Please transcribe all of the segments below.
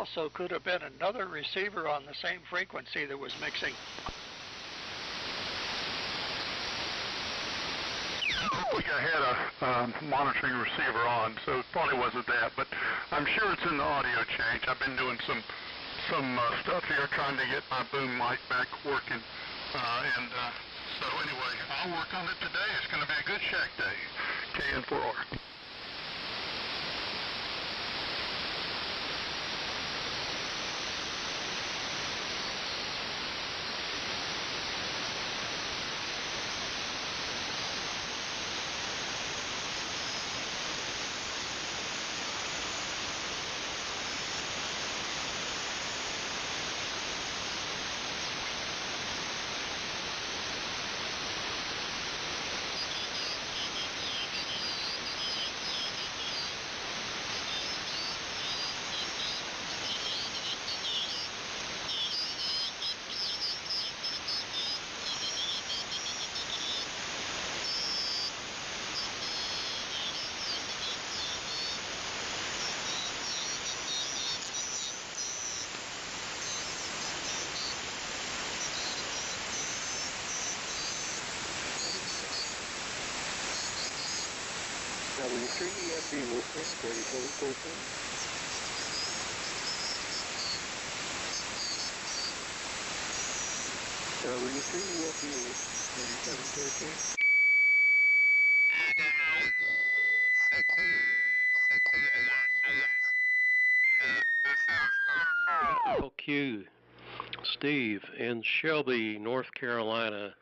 also could have been another receiver on the same frequency that was mixing. We had a monitoring receiver on, so it probably wasn't that, but I'm sure it's in the audio change. I've been doing some stuff here trying to get my boom mic back working, so anyway, I'll work on it today. It's going to be a good shack day. KN4R. W3FB listening, 3713. W3FB listening, 3713. Q, Steve in Shelby, North Carolina.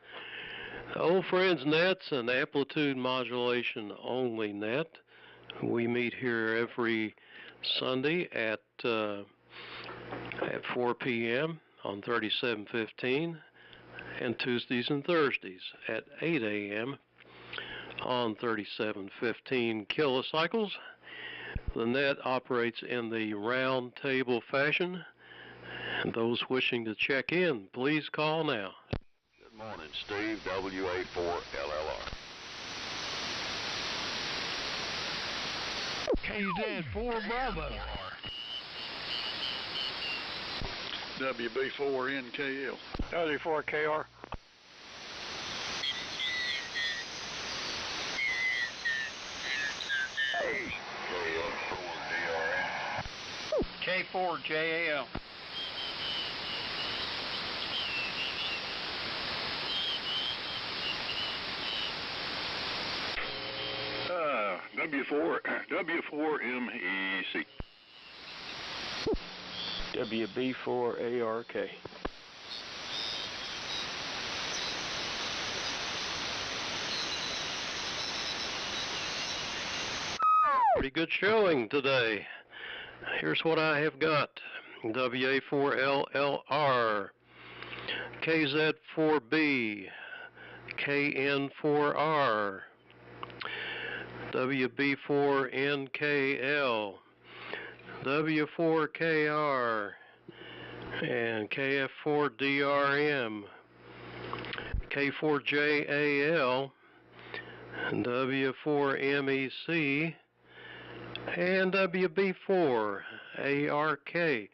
Old Friends Net's an Amplitude Modulation only net. We meet here every Sunday at 4 p.m. on 3715, and Tuesdays and Thursdays at 8 a.m. on 3715 kilocycles. The net operates in the round table fashion, and those wishing to check in, please call now. Good morning, Steve, WA4LLR. KZ4 Bravo. WB4NKL. W4KR. K4JAL. W4MEC. WB4ARK. Pretty good showing today. Here's what I have got. WA4LLR, KZ4B, KN4R, WB4NKL, W4KR, and KF4DRM, K4JAL, W4MEC, and WB4ARK.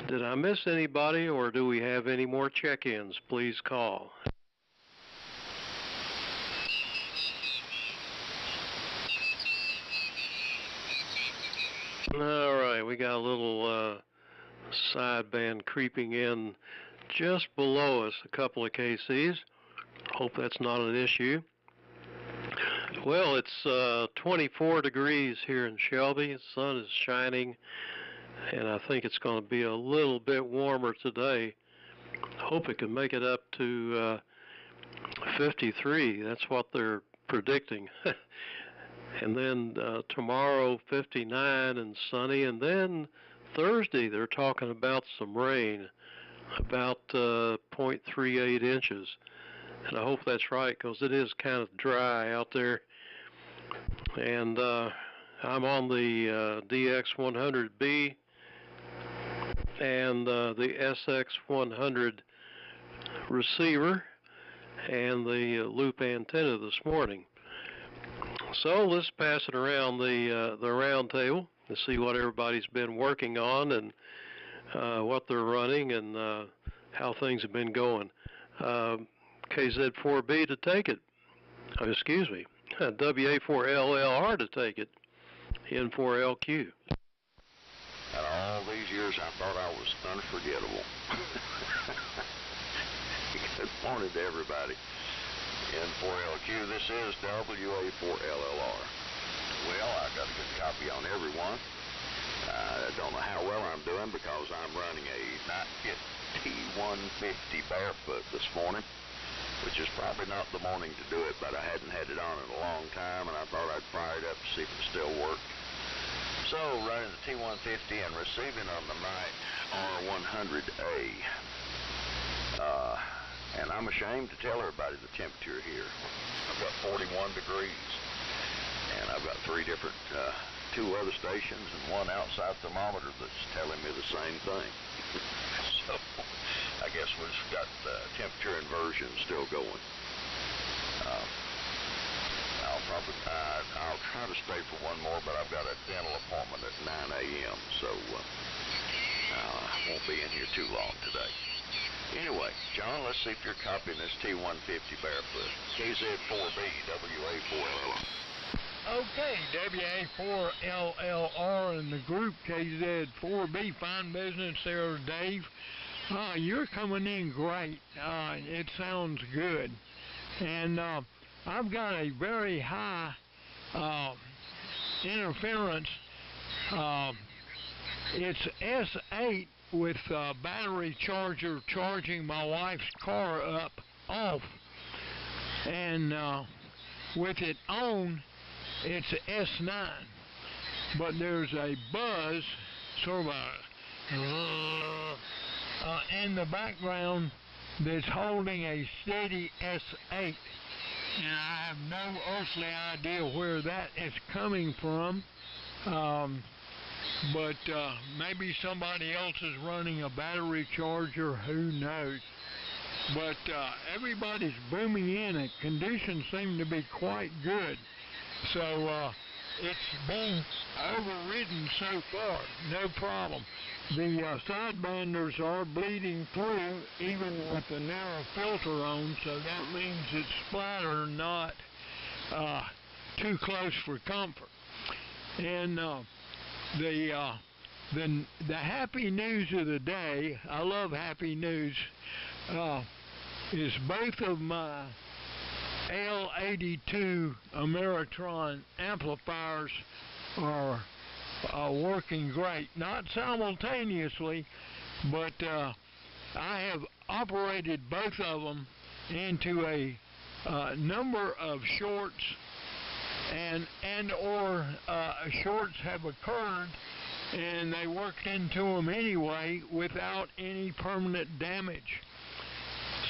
Did I miss anybody, or do we have any more check-ins? Please call. All right, we got a little sideband creeping in just below us, a couple of KCs. Hope that's not an issue. Well, it's 24 degrees here in Shelby. The sun is shining, and I think it's going to be a little bit warmer today. Hope it can make it up to 53. That's what they're predicting. And then tomorrow, 59 and sunny. And then Thursday, they're talking about some rain, about 0.38 inches. And I hope that's right, because it is kind of dry out there. And I'm on the DX100B and the SX100 receiver and the loop antenna this morning. So let's pass it around the round table. to see what everybody's been working on and what they're running and how things have been going. KZ4B to take it. Excuse me. WA4LLR to take it. N4LQ. And all these years I thought I was unforgettable. Good morning to everybody. N4LQ, this is WA4LLR. Well, I got a good copy on everyone. I don't know how well I'm doing because I'm running a T150 barefoot this morning, which is probably not the morning to do it, but I hadn't had it on in a long time, and I thought I'd fire it up to see if it still worked. So, running the T150 and receiving on the night R100A. And I'm ashamed to tell everybody the temperature here. I've got 41 degrees, and I've got two other stations and one outside thermometer that's telling me the same thing. So, I guess we've got temperature inversion still going. I'll try to stay for one more, but I've got a dental appointment at 9 a.m., so I won't be in here too long today. Anyway, John, let's see if you're copying this T150 barefoot. KZ4B, WA4LLR. Okay, WA4LLR and the group KZ4B. Fine business there, Dave. You're coming in great. It sounds good. And I've got a very high interference. It's S8 with battery charger charging my wife's car off. And with it on, it's S9. But there's a buzz, sort of in the background that's holding a steady S8. And I have no earthly idea where that is coming from. But maybe somebody else is running a battery charger, who knows. But everybody's booming in, and conditions seem to be quite good. So it's being overridden so far, no problem. The sidebanders are bleeding through, even with the narrow filter on, so that means it's splatter, not too close for comfort. And the happy news of the day, I love happy news, is both of my L82 Ameritron amplifiers are working great. Not simultaneously, but I have operated both of them into a number of shorts, or shorts have occurred, and they worked into them anyway without any permanent damage.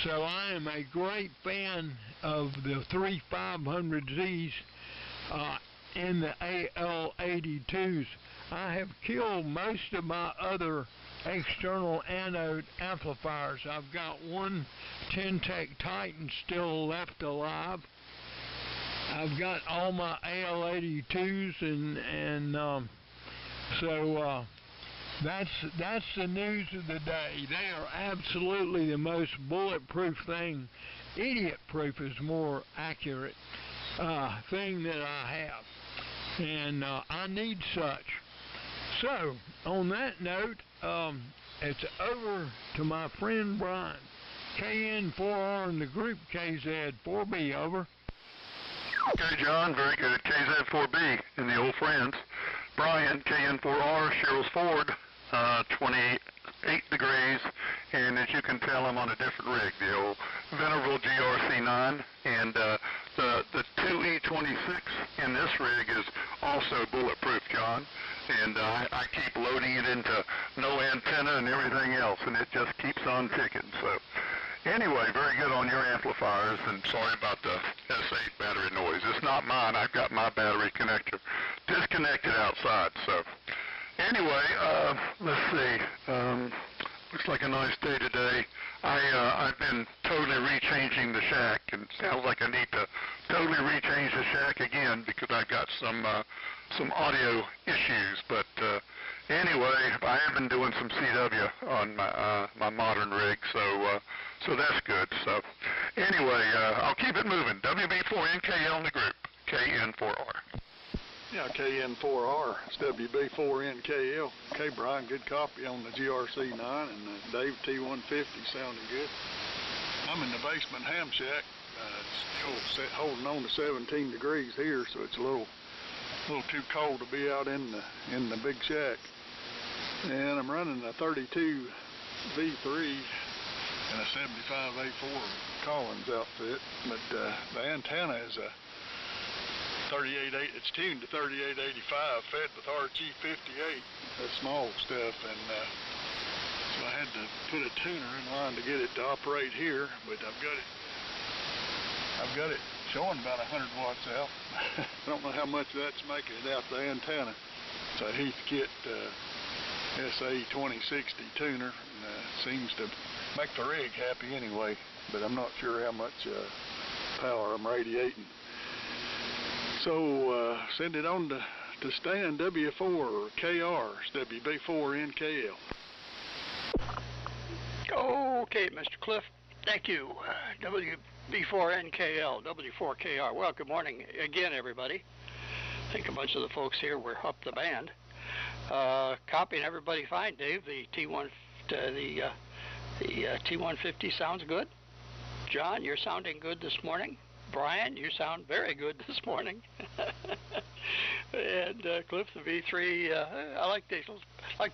So I am a great fan of the 3500Zs in the AL82s. I have killed most of my other external anode amplifiers. I've got one Tentec Titan still left alive. I've got all my AL82s, and so that's the news of the day. They are absolutely the most bulletproof thing, idiot-proof is more accurate, thing that I have. And I need such. So, on that note, it's over to my friend Brian. KN4R in the group KZ4B, over. Okay, John, very good. KZ4B in the old friends. Brian, KN4R, Cheryl's Ford, 28 degrees, and as you can tell, I'm on a different rig, the old Venerable GRC9, and the 2E26 in this rig is also bulletproof, John, and I keep loading it into no antenna and everything else, and it just keeps on ticking. So anyway, very good on your amplifiers, and sorry about the S8 battery noise. It's not mine. I've got my battery connector disconnected outside. So anyway, let's see. Looks like a nice day today. I've been totally rechanging the shack, and it sounds like I need to totally rechange the shack again because I've got some audio issues. But anyway, I have been doing some CW on my modern rig, so that's good. So anyway, I'll keep it moving. WB4NKL in the group, KN4R. Yeah, KN4R, it's WB4NKL. Okay, Brian, good copy on the GRC9, and Dave T150 sounding good. I'm in the basement ham shack. It's still holding on to 17 degrees here, so it's a little too cold to be out in the big shack. And I'm running a 32 V3 and a 75 A4 Collins outfit, but the antenna is a 38.8, it's tuned to 3885, fed with RG58, that small stuff, and so I had to put a tuner in line to get it to operate here, but I've got it showing about 100 watts out. I don't know how much that's making it out the antenna. It's a Heathkit SA2060 tuner, and seems to make the rig happy anyway, but I'm not sure how much power I'm radiating. So send it on to Stan, W4KR, WB4NKL. Okay, Mr. Cliff, thank you. WB4NKL, W4KR. Well, good morning again, everybody. I think a bunch of the folks here were up the band. Copying everybody fine, Dave. The T150 sounds good. John, you're sounding good this morning. Brian, you sound very good this morning. And Cliff, the V3, I like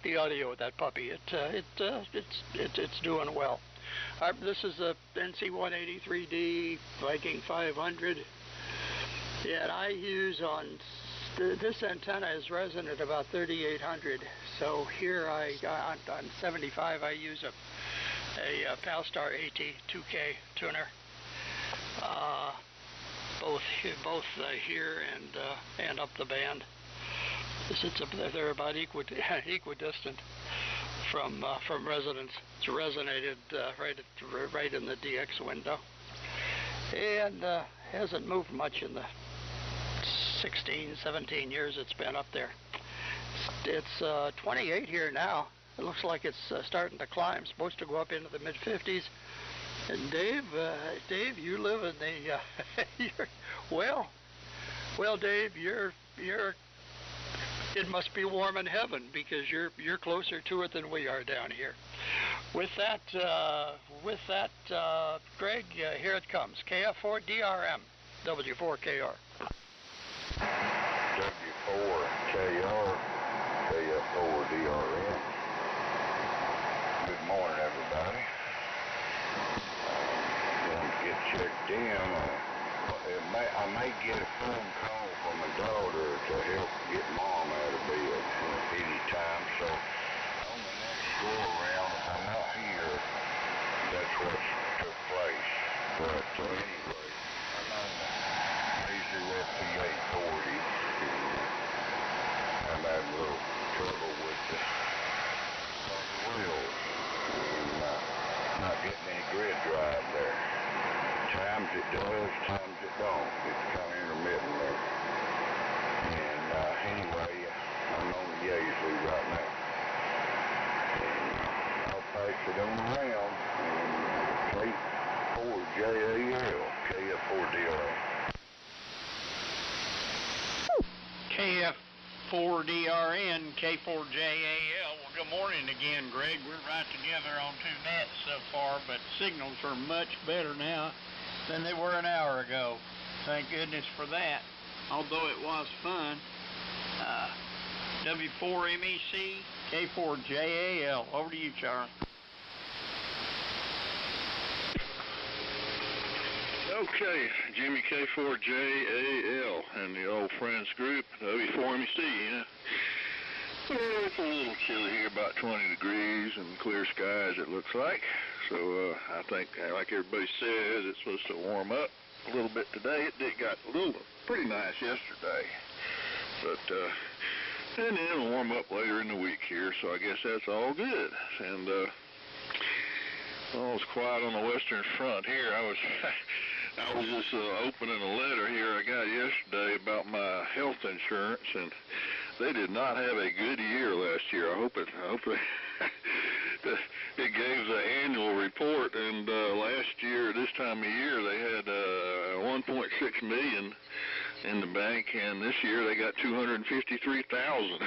the audio of that puppy. It's doing well. This is a NC183D Viking 500, and I use this antenna is resonant about 3800. So here on 75 I use a Palstar AT 2K tuner. Both here and up the band. They're about equidistant from resonance. It's resonated right in the DX window, and hasn't moved much in the 16, 17 years it's been up there. It's 28 here now. It looks like it's starting to climb. It's supposed to go up into the mid-50s. And Dave, you live in the well, Dave, it must be warm in heaven because you're closer to it than we are down here. With that, Greg, here it comes. KF4DRM, W4KR. W4KR, KF4DRM. Good morning, everybody. Get checked in. I may get a phone call from my daughter to help get Mom out of bed any time. So on the next go around, if I'm not here, that's what took place. But anyway, I'm on the AZFP840. I'm having a little trouble with the wheels. Not getting any grid drive there. Times it does, times it don't. It's kind of intermittent there. And anyway, I'm on the Yazoo right now. And I'll pass it on around. K4JAL, KF4DRM. KF4DRN, K4JAL. Well, good morning again, Greg. We're right together on two nets so far, but signals are much better now than they were an hour ago. Thank goodness for that, although it was fun. W4MEC, K4JAL. Over to you, Charlie. Okay, Jimmy K4JAL and the old friends group, W4MEC, It's a little chilly here, about 20 degrees and clear skies it looks like. So I think, like everybody says, it's supposed to warm up a little bit today. It got pretty nice yesterday. But and then it'll warm up later in the week here, so I guess that's all good. And Well, it's quiet on the western front here. I was just opening a letter here I got yesterday about my health insurance, and they did not have a good year last year. I hope it it gave the annual report, and last year this time of year they had 1.6 million in the bank, and this year they got 253,000.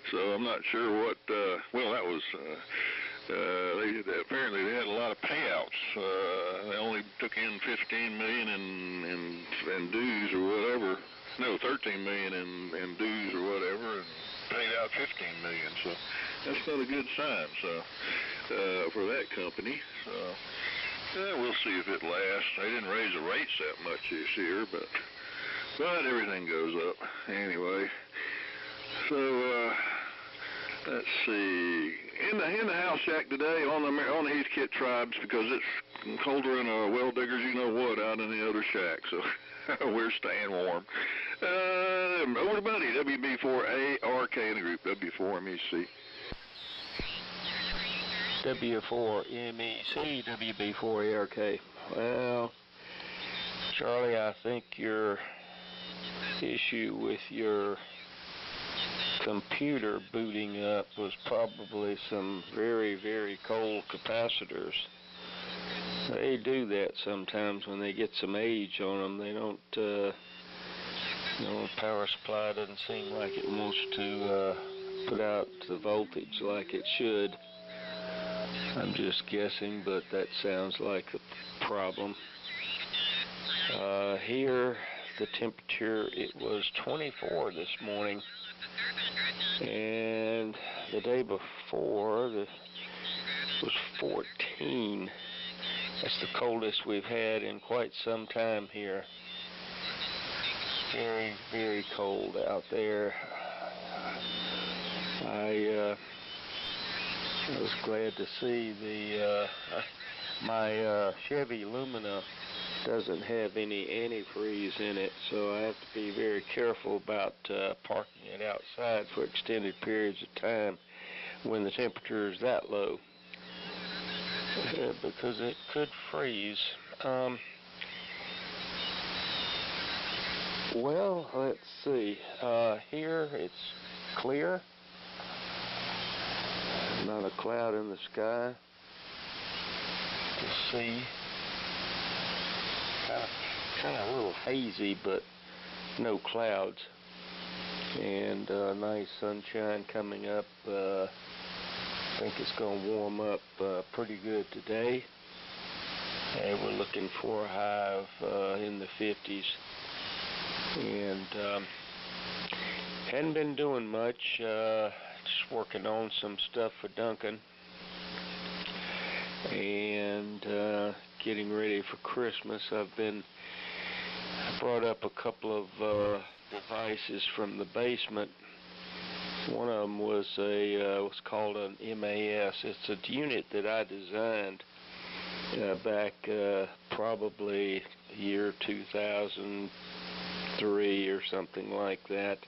So I'm not sure what. Well, that was. Apparently they had a lot of payouts. They only took in 15 million in dues or whatever. No, 13 million in dues or whatever, and paid out 15 million. So that's not a good sign. So for that company. So we'll see if it lasts. They didn't raise the rates that much this year, but everything goes up anyway. So let's see. In the house shack today on the Heathkit tribes, because it's colder in well diggers, you know what, out in the other shack. So we're staying warm. Over to Buddy, WB4ARK in the group, W4MEC. W4MEC, WB4ARK. Well, Charlie, I think your issue with your computer booting up was probably some very, very cold capacitors. They do that sometimes when they get some age on them. They don't, the power supply doesn't seem like it wants to put out the voltage like it should. I'm just guessing, but that sounds like the problem. Here, the temperature, it was 24 this morning, and the day before it was 14. That's the coldest we've had in quite some time here. Very, very cold out there. I was glad to see my Chevy Lumina doesn't have any antifreeze in it, so I have to be very careful about parking it outside for extended periods of time when the temperature is that low, because it could freeze. Well, let's see. Here it's clear. Not a cloud in the sky to see. Kind of a little hazy, but no clouds. And nice sunshine coming up. I think it's going to warm up pretty good today. And we're looking for a high of in the 50s. And hadn't been doing much. Just working on some stuff for Duncan. And getting ready for Christmas. I brought up a couple of devices from the basement. One of them was what's called an MAS. It's a unit that I designed back probably year 2003 or something like that.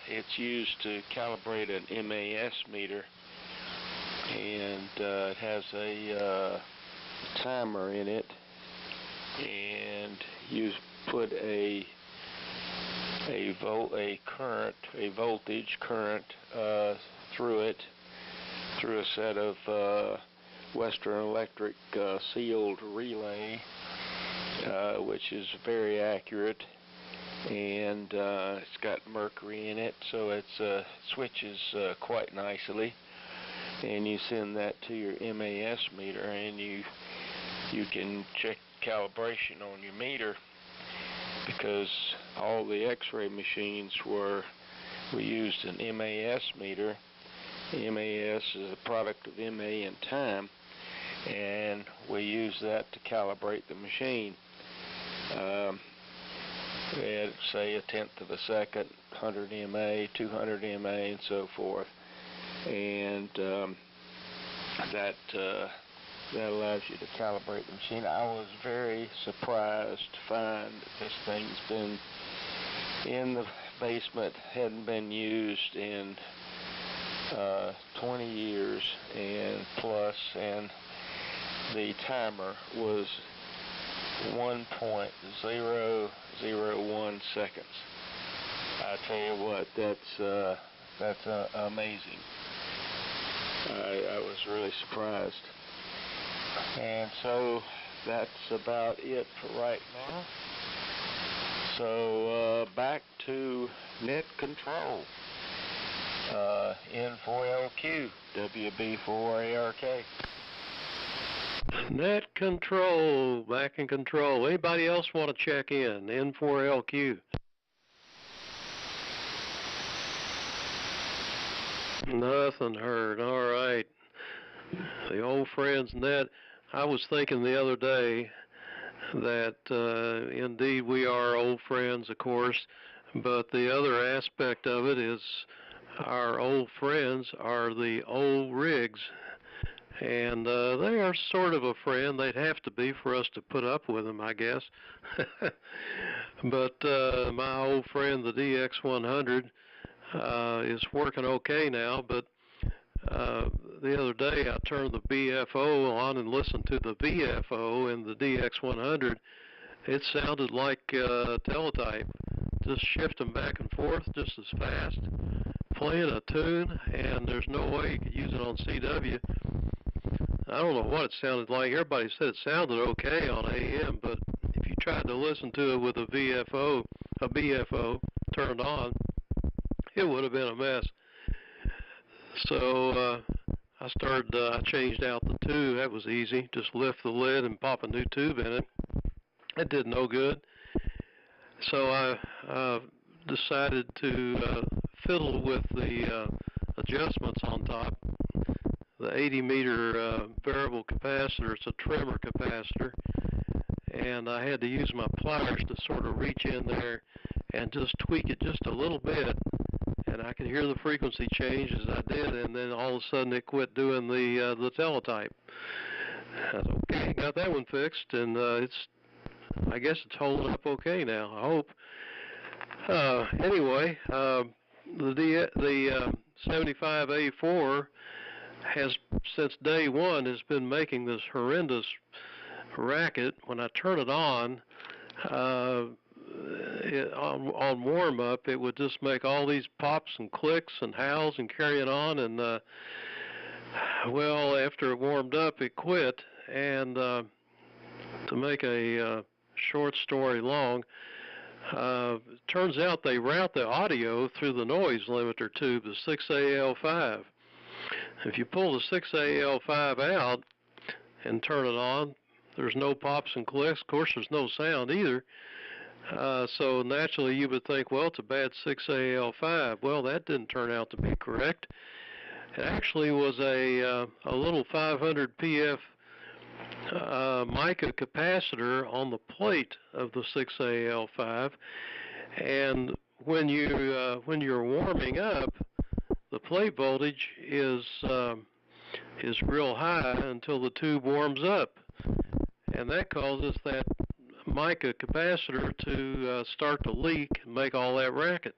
It's used to calibrate an MAS meter, and it has a timer in it, and you put a voltage current through it, through a set of Western Electric sealed relay, which is very accurate, and it's got mercury in it, so it switches quite nicely. And you send that to your MAS meter, and you can check calibration on your meter, because all the X-ray machines we used an MAS meter. MAS is a product of MA and time, and we use that to calibrate the machine. We had, say, 1/10 of a second, 100 MA, 200 MA, and so forth. And that allows you to calibrate the machine. I was very surprised to find that this thing's been in the basement, hadn't been used in 20 years and plus, and the timer was 1.001 seconds. I tell you what, that's amazing. I was really surprised. And so that's about it for right now. So back to net control. N4LQ, WB4ARK. Net control, back in control. Anybody else want to check in? N4LQ. Nothing heard. All right. The old friends net. I was thinking the other day that indeed we are old friends, of course, but the other aspect of it is our old friends are the old rigs. And they are sort of a friend. They'd have to be for us to put up with them, I guess. But my old friend, the DX100, is working okay now. But the other day I turned the BFO on and listened to the VFO in the DX100. It sounded like teletype, just shifting back and forth just as fast, playing a tune, and there's no way you could use it on CW. I don't know what it sounded like. Everybody said it sounded okay on AM, but if you tried to listen to it with a BFO turned on, it would have been a mess. So I changed out the tube. That was easy. Just lift the lid and pop a new tube in it. It did no good. So I decided to fiddle with the adjustments on top. The 80-meter variable capacitor, it's a trimmer capacitor, and I had to use my pliers to sort of reach in there and just tweak it just a little bit, and I could hear the frequency change as I did, and then all of a sudden it quit doing the teletype. I was okay, got that one fixed, and I guess it's holding up okay now, I hope. Anyway, the 75A4 has, since day one, has been making this horrendous racket. When I turn it on warm-up, it would just make all these pops and clicks and howls and carrying on, and well, after it warmed up, it quit. And to make a short story long, it turns out they route the audio through the noise limiter tube, the 6AL5. If you pull the 6AL5 out and turn it on, there's no pops and clicks. Of course, there's no sound either. So naturally, you would think, well, it's a bad 6AL5. Well, that didn't turn out to be correct. It actually was a little 500 PF mica capacitor on the plate of the 6AL5, and when you're warming up, the plate voltage is real high until the tube warms up, and that causes that mica capacitor to start to leak and make all that racket.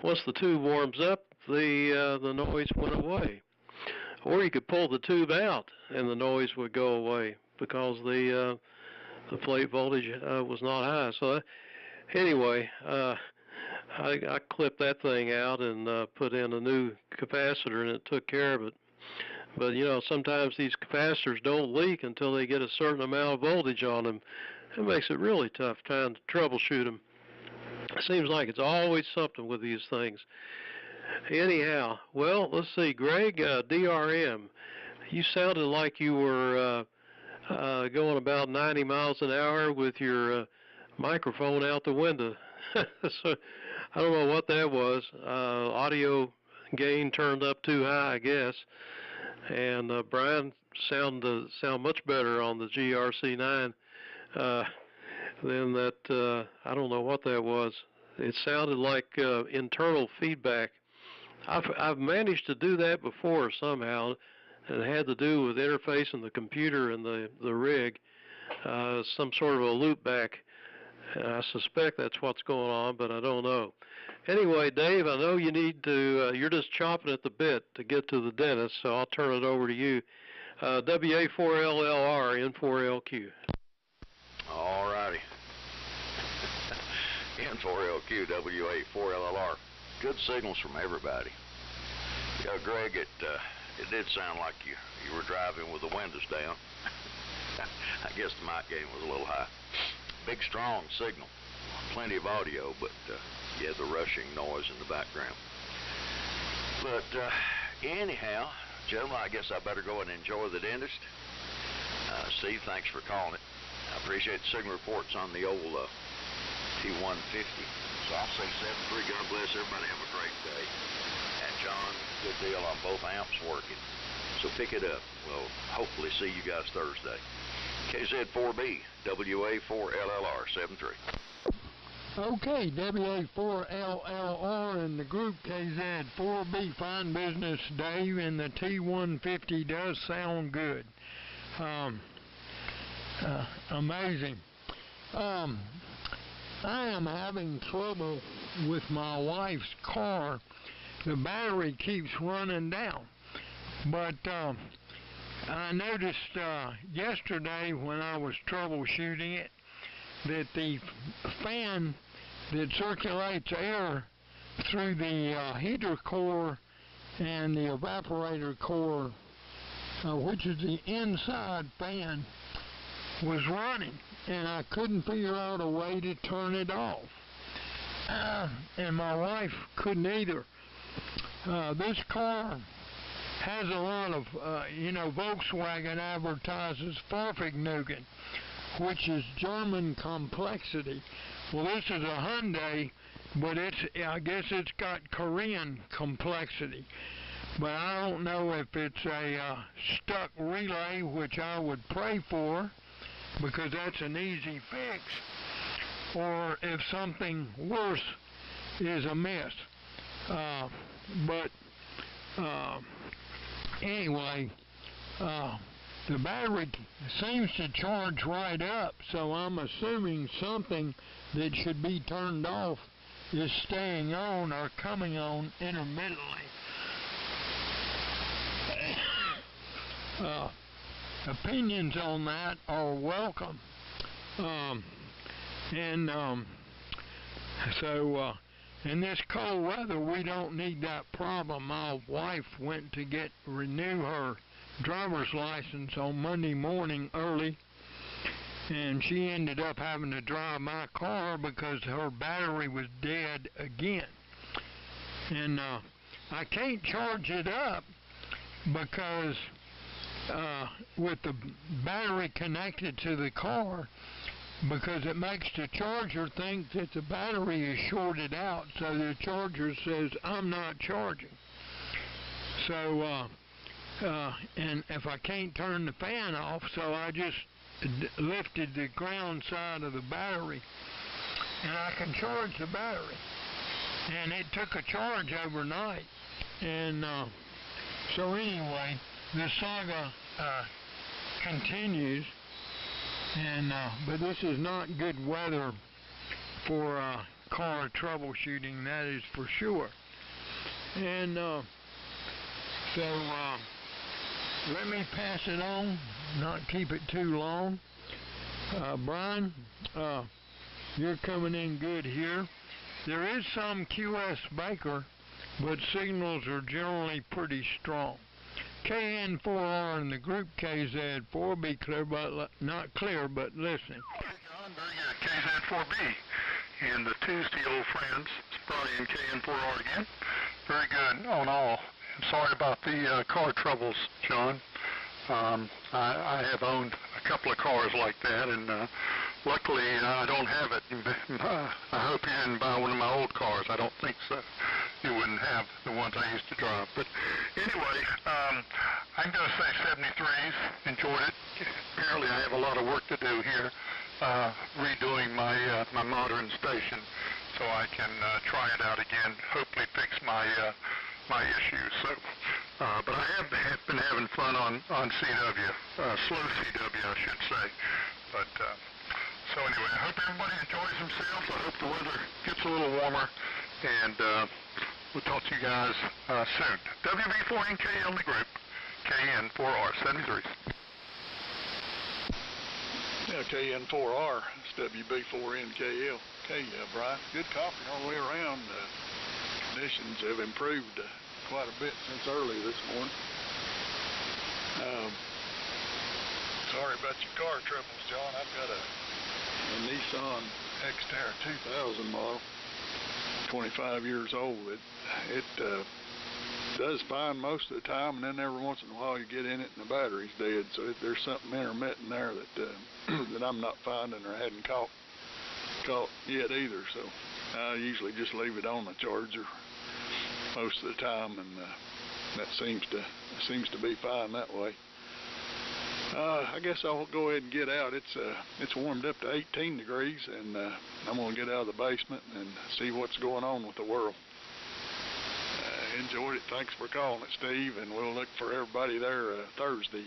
Once the tube warms up, the noise went away. Or you could pull the tube out and the noise would go away because the plate voltage was not high. So anyway, I clipped that thing out and put in a new capacitor, and it took care of it. But you know, sometimes these capacitors don't leak until they get a certain amount of voltage on them. It makes it really tough trying to troubleshoot them. It seems like it's always something with these things. Anyhow, well, let's see, Greg, DRM, you sounded like you were going about 90 miles an hour with your microphone out the window. So I don't know what that was. Audio gain turned up too high, I guess. And Brian sound much better on the GRC9 than that. I don't know what that was. It sounded like internal feedback. I've managed to do that before somehow, and it had to do with interfacing the computer and the rig, some sort of a loop back. And I suspect that's what's going on, but I don't know. Anyway, Dave, I know you need to, you're just chomping at the bit to get to the dentist, so I'll turn it over to you. WA4LLR, N4LQ. All righty. N4LQ, WA4LLR. Good signals from everybody. Yeah, Greg, it did sound like you were driving with the windows down. I guess the mic gain was a little high. Big, strong signal. Plenty of audio, but you had the rushing noise in the background. But anyhow, gentlemen, I guess I better go and enjoy the dentist. Steve, thanks for calling it. I appreciate the signal reports on the old T150. So I'll say 7-3. God bless everybody. Have a great day. And John, good deal on both amps working. So pick it up. We'll hopefully see you guys Thursday. KZ4B, WA4LLR, 7-3. Okay, WA4LLR and the group KZ4B. Fine business, Dave, and the T150 does sound good. Amazing. I am having trouble with my wife's car. The battery keeps running down. But I noticed yesterday when I was troubleshooting it that the fan that circulates air through the heater core and the evaporator core, which is the inside fan, was running, and I couldn't figure out a way to turn it off. And my wife couldn't either. This car has a lot of, Volkswagen advertises Farfignugan, which is German complexity. Well, this is a Hyundai, but I guess it's got Korean complexity. But I don't know if it's a stuck relay, which I would pray for, because that's an easy fix, or if something worse is amiss. Anyway, the battery seems to charge right up, so I'm assuming something that should be turned off is staying on or coming on intermittently. Opinions on that are welcome. In this cold weather, we don't need that problem. My wife went to renew her driver's license on Monday morning early, and she ended up having to drive my car because her battery was dead again. And I can't charge it up because with the battery connected to the car, because it makes the charger think that the battery is shorted out, so the charger says, I'm not charging. So, and if I can't turn the fan off, so I just lifted the ground side of the battery, and I can charge the battery. And it took a charge overnight. And so anyway, the saga continues. And but this is not good weather for car troubleshooting, that is for sure. And let me pass it on, not keep it too long. Brian, you're coming in good here. There is some QS Baker, but signals are generally pretty strong. KN4R and the group KZ4, be clear, but not clear, but listening. John, very good. KZ4B and the Tuesday old friends, Brian KN4R again. Very good on all. I'm sorry about the car troubles, John. I have owned a couple of cars like that, and luckily I don't have it. I hope you didn't buy one of my old cars. I don't think so. You wouldn't have the ones I used to drive. But anyway, I'm going to say 73s. Enjoyed it. Apparently I have a lot of work to do here, redoing my modern station, so I can try it out again. Hopefully fix my issues. So, but I have been having fun on CW, slow CW, I should say. But So anyway, I hope everybody enjoys themselves. I hope the weather gets a little warmer, and we'll talk to you guys soon. WB4NKL in the group, KN4R73. Yeah, KN4R, it's WB4NKL. Okay, Brian, good copy all the way around. Conditions have improved quite a bit since early this morning. Sorry about your car troubles, John. I've got a Nissan Xterra 2000 model, 25 years old. It does fine most of the time, and then every once in a while you get in it and the battery's dead. So there's something intermittent there that that I'm not finding or hadn't caught yet either. So I usually just leave it on the charger most of the time, and that seems to be fine that way. I guess I'll go ahead and get out. It's warmed up to 18 degrees, and I'm going to get out of the basement and see what's going on with the world. Enjoyed it. Thanks for calling it, Steve, and we'll look for everybody there Thursday.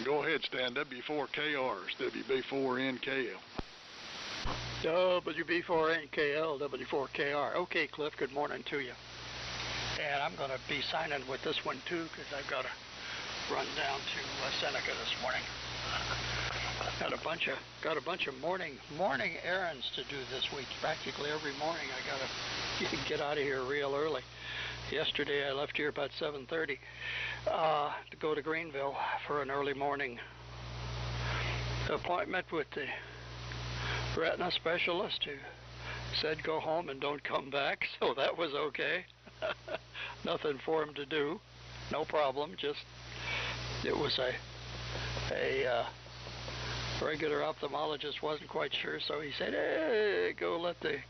Go ahead, Stan. W4KR, WB4NKL. WB4NKL, W4KR. Okay, Cliff, good morning to you. And I'm going to be signing with this one, too, because I've got to run down to Seneca this morning. Got a bunch of morning errands to do this week. Practically every morning I got to get out of here real early. Yesterday I left here about 7:30 to go to Greenville for an early morning appointment with the retina specialist, who said go home and don't come back, so that was okay. Nothing for him to do, no problem. Just it was a regular ophthalmologist wasn't quite sure, so he said, "Hey, go let the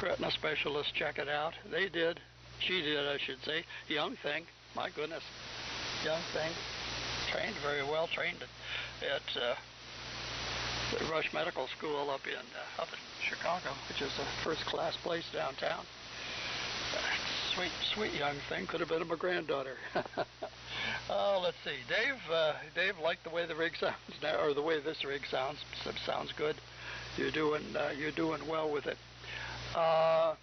retina specialist check it out." They did. She did, I should say. Young thing, my goodness, young thing. Trained very well. Trained at the Rush Medical School up in Chicago, which is a first-class place downtown. Sweet young thing. Could have been my granddaughter. Oh, let's see. Dave liked the way the rig sounds now, or the way this rig sounds. Sounds good. You're doing well with it. I'm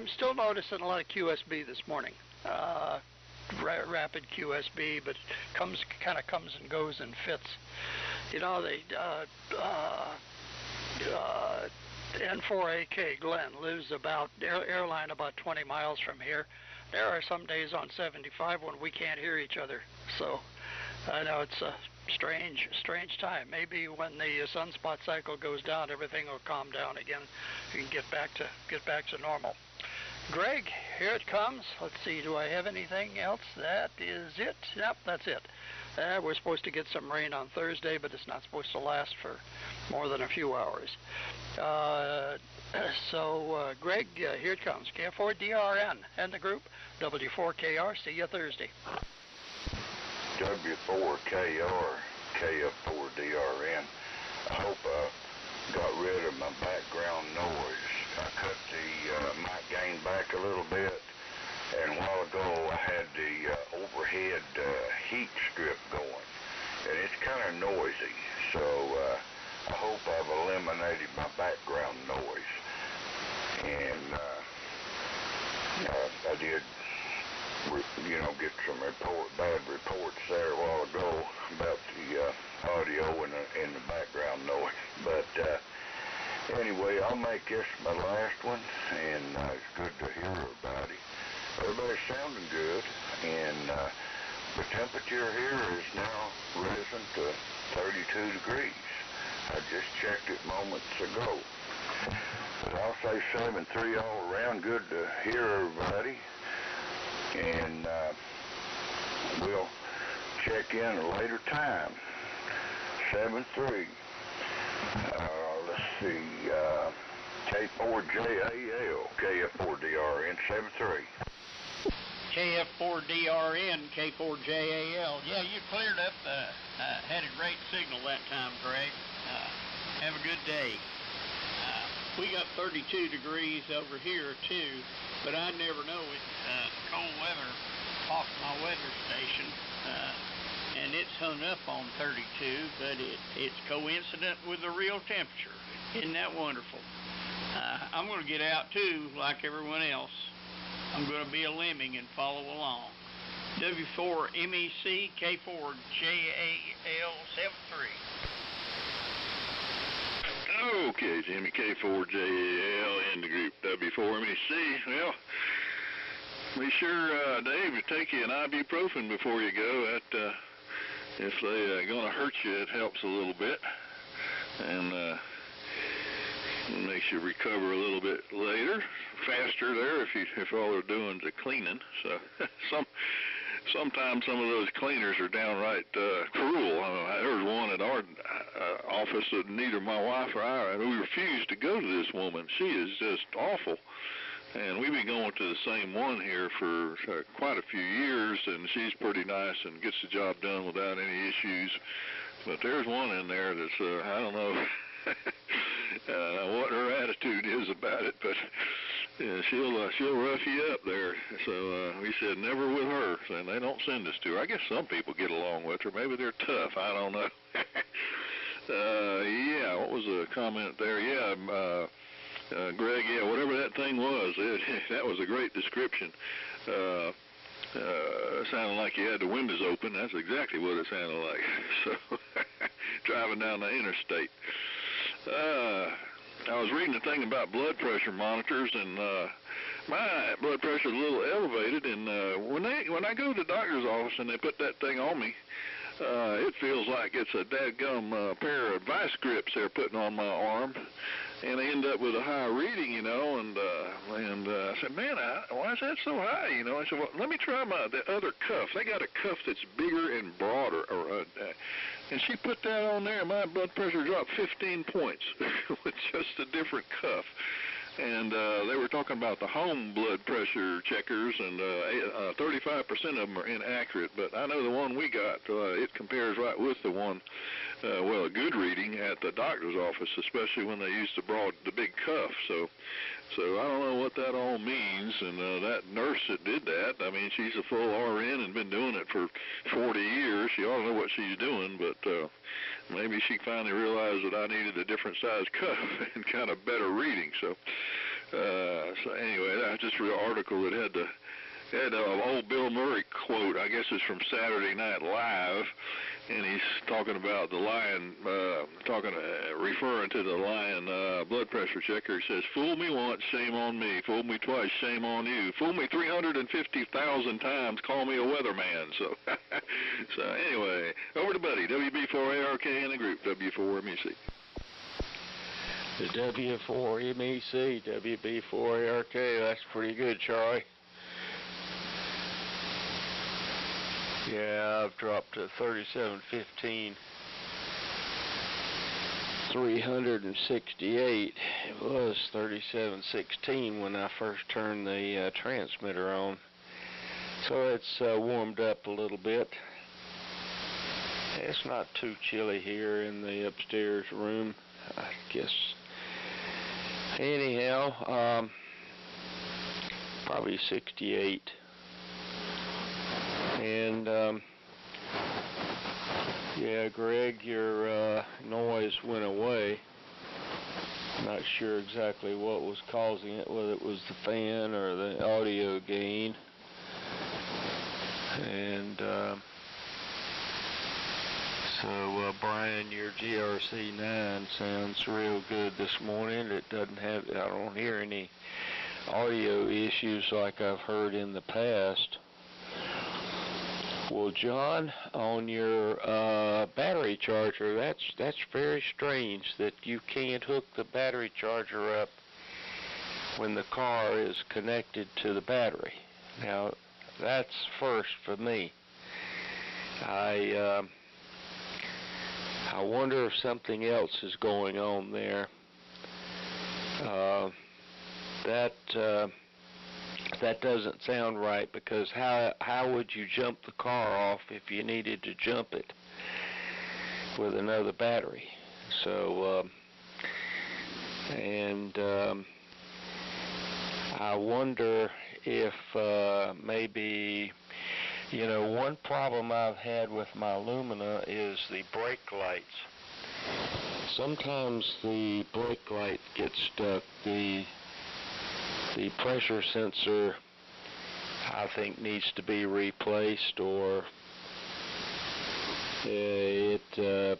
still noticing a lot of QSB this morning. Rapid QSB, but kind of comes and goes in fits. You know, they N4AK Glenn lives about airline about 20 miles from here. There are some days on 75 when we can't hear each other. So I know it's a strange time. Maybe when the sunspot cycle goes down, everything will calm down again. You can get back to normal. Greg, here it comes. Let's see, do I have anything else? That is it. Yep, that's it. We're supposed to get some rain on Thursday, but it's not supposed to last for more than a few hours. Greg, here it comes. K4DRN and the group, W4KR. See you Thursday. W4KR, KF4DRN. I hope I got rid of my background noise. I cut the mic gain back a little bit, and a while ago I had the overhead heat strip going, and it's kind of noisy, so I hope I've eliminated my background noise. And I did, get some bad reports there a while ago about the audio and the background noise, but anyway, I'll make this my last one, and it's good to hear everybody. Everybody's sounding good, and the temperature here is now risen to 32 degrees. I just checked it moments ago. But I'll say 7-3 all around. Good to hear everybody. And we'll check in at a later time. 7-3. Let's see. K4JAL, KF4DRN, 7-3. KF4DRN, K4JAL. Yeah, you cleared up. Had a great signal that time, Greg. Have a good day. We got 32 degrees over here, too, but I never know it. Cold weather off my weather station, and it's hung up on 32, but it's coincident with the real temperature. Isn't that wonderful? I'm going to get out too, like everyone else. I'm going to be a lemming and follow along. W4MEC K4JAL73. Okay, Jimmy, K4JAL in the group W4MEC. Well, be sure, Dave, to take you an ibuprofen before you go. That, if they're going to hurt you, it helps a little bit. And it makes you recover a little bit later, faster there if all they're doing is cleaning. So sometimes some of those cleaners are downright cruel. There was one at our office that neither my wife or I, we refused to go to this woman. She is just awful. And we've been going to the same one here for quite a few years, and she's pretty nice and gets the job done without any issues. But there's one in there that's, I don't know what her attitude is about it, but she'll rough you up there. So we said never with her, and they don't send us to her. I guess some people get along with her. Maybe they're tough. I don't know. Yeah, what was the comment there? Yeah, Greg, yeah, whatever that thing was, that was a great description. Sounded like you had the windows open. That's exactly what it sounded like. So, driving down the interstate. I was reading a thing about blood pressure monitors, and my blood pressure is a little elevated. And when I go to the doctor's office and they put that thing on me, it feels like it's a dadgum pair of vice grips they're putting on my arm, and I end up with a high reading, you know. And I said, man, why is that so high? You know, I said, well, let me try the other cuff. They got a cuff that's bigger and broader, and she put that on there. My blood pressure dropped 15 points with just a different cuff. And they were talking about the home blood pressure checkers, and 35% of them are inaccurate. But I know the one we got, it compares right with the one, a good reading at the doctor's office, especially when they used the big cuff. So I don't know what that all means. And that nurse that did that, I mean, she's a full RN and been doing it for 40 years. She ought to know what she's doing, but maybe she finally realized that I needed a different size cuff and kind of better reading. So anyway, that's just an article that had an old Bill Murray quote. I guess it's from Saturday Night Live, and he's talking about the Lion, referring to the Lion blood pressure checker. He says, "Fool me once, shame on me. Fool me twice, shame on you. Fool me 350,000 times, call me a weatherman." So, anyway, over to Buddy, WB4ARK in the group, W4MEC. The W4MEC, WB4ARK, that's pretty good, Charlie. Yeah, I've dropped to 3715. 368. It was 3716 when I first turned the transmitter on. So it's warmed up a little bit. It's not too chilly here in the upstairs room, I guess. Anyhow, probably 68. And yeah, Greg, your noise went away. Not sure exactly what was causing it, whether it was the fan or the audio gain. And so Brian, your GRC9 sounds real good this morning. It doesn't have, I don't hear any audio issues like I've heard in the past. Well, John, on your battery charger, that's very strange that you can't hook the battery charger up when the car is connected to the battery. Now, that's first for me. I wonder if something else is going on there. That doesn't sound right, because how would you jump the car off if you needed to jump it with another battery? So I wonder if maybe You know, one problem I've had with my Lumina is the brake lights. Sometimes the brake light gets stuck. The pressure sensor, I think, needs to be replaced, or the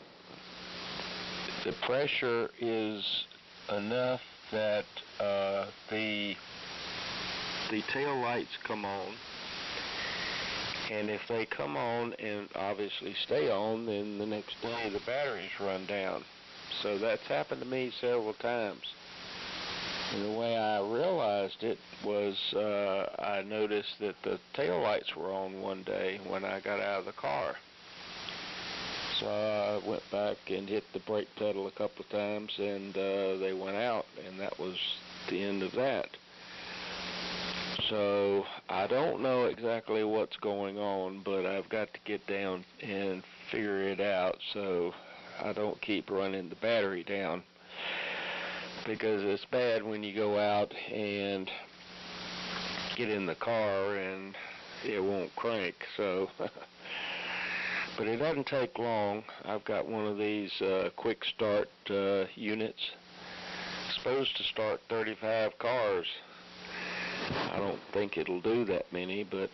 pressure is enough that the tail lights come on, and if they come on and obviously stay on, then the next day the batteries run down. So that's happened to me several times. And the way I realized it was I noticed that the tail lights were on one day when I got out of the car. So I went back and hit the brake pedal a couple of times, and they went out, and that was the end of that. So I don't know exactly what's going on, but I've got to get down and figure it out so I don't keep running the battery down, because it's bad when you go out and get in the car and it won't crank. So but it doesn't take long. I've got one of these quick start units, supposed to start 35 cars. I don't think it'll do that many, but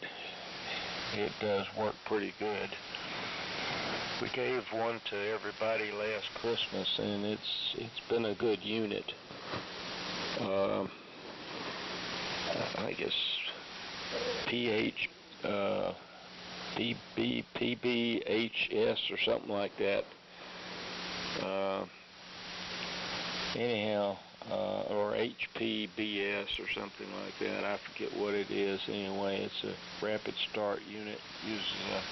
it does work pretty good. We gave one to everybody last Christmas, and it's been a good unit. I think it's PBHS or something like that. Anyhow, or HPBS or something like that. I forget what it is. Anyway, it's a rapid start unit. Uses a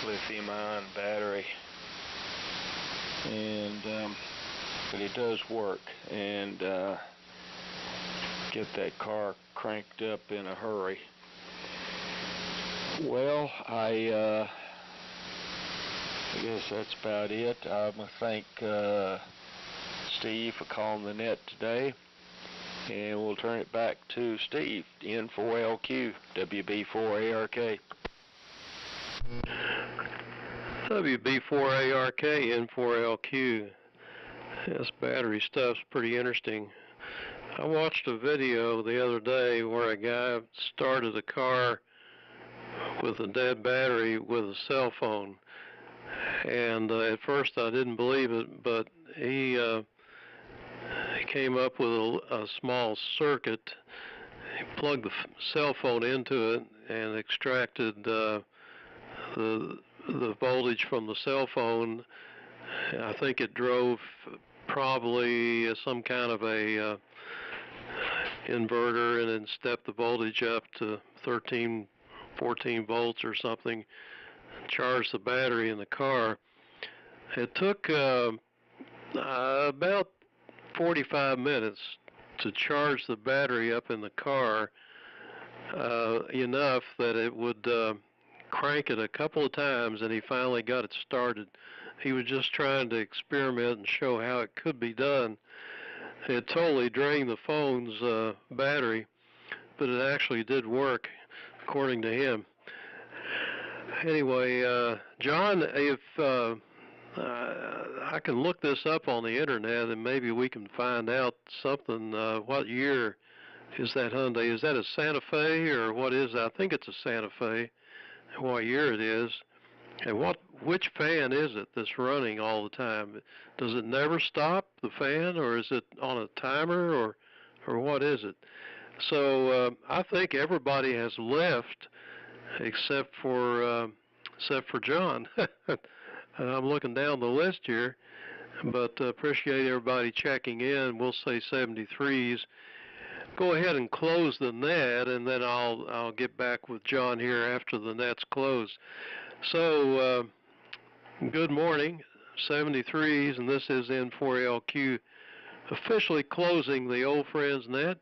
lithium-ion battery, and but it does work, and get that car cranked up in a hurry. Well, I guess that's about it. I want to thank Steve for calling the net today, and we'll turn it back to Steve, N4LQ, WB4ARK. WB4ARK, N4LQ. This battery stuff's pretty interesting. I watched a video the other day where a guy started a car with a dead battery with a cell phone, and at first I didn't believe it, but he came up with a small circuit. He plugged the cell phone into it and extracted the voltage from the cell phone. I think it drove probably some kind of a inverter, and then stepped the voltage up to 13, 14 volts or something, charged the battery in the car. It took about 45 minutes to charge the battery up in the car enough that it would crank it a couple of times, and he finally got it started. He was just trying to experiment and show how it could be done. It totally drained the phone's battery, but it actually did work, according to him. Anyway, John, if I can look this up on the internet, and maybe we can find out something. What year is that Hyundai? Is that a Santa Fe, or what is that? I think it's a Santa Fe. What year it is, and which fan is it that's running all the time? Does it never stop, the fan, or is it on a timer, or what is it? So I think everybody has left except for John. I'm looking down the list here, but appreciate everybody checking in. We'll say 73s. Go ahead and close the net, and then I'll get back with John here after the net's closed. So good morning, 73s, and this is N4LQ officially closing the Old Friends Net.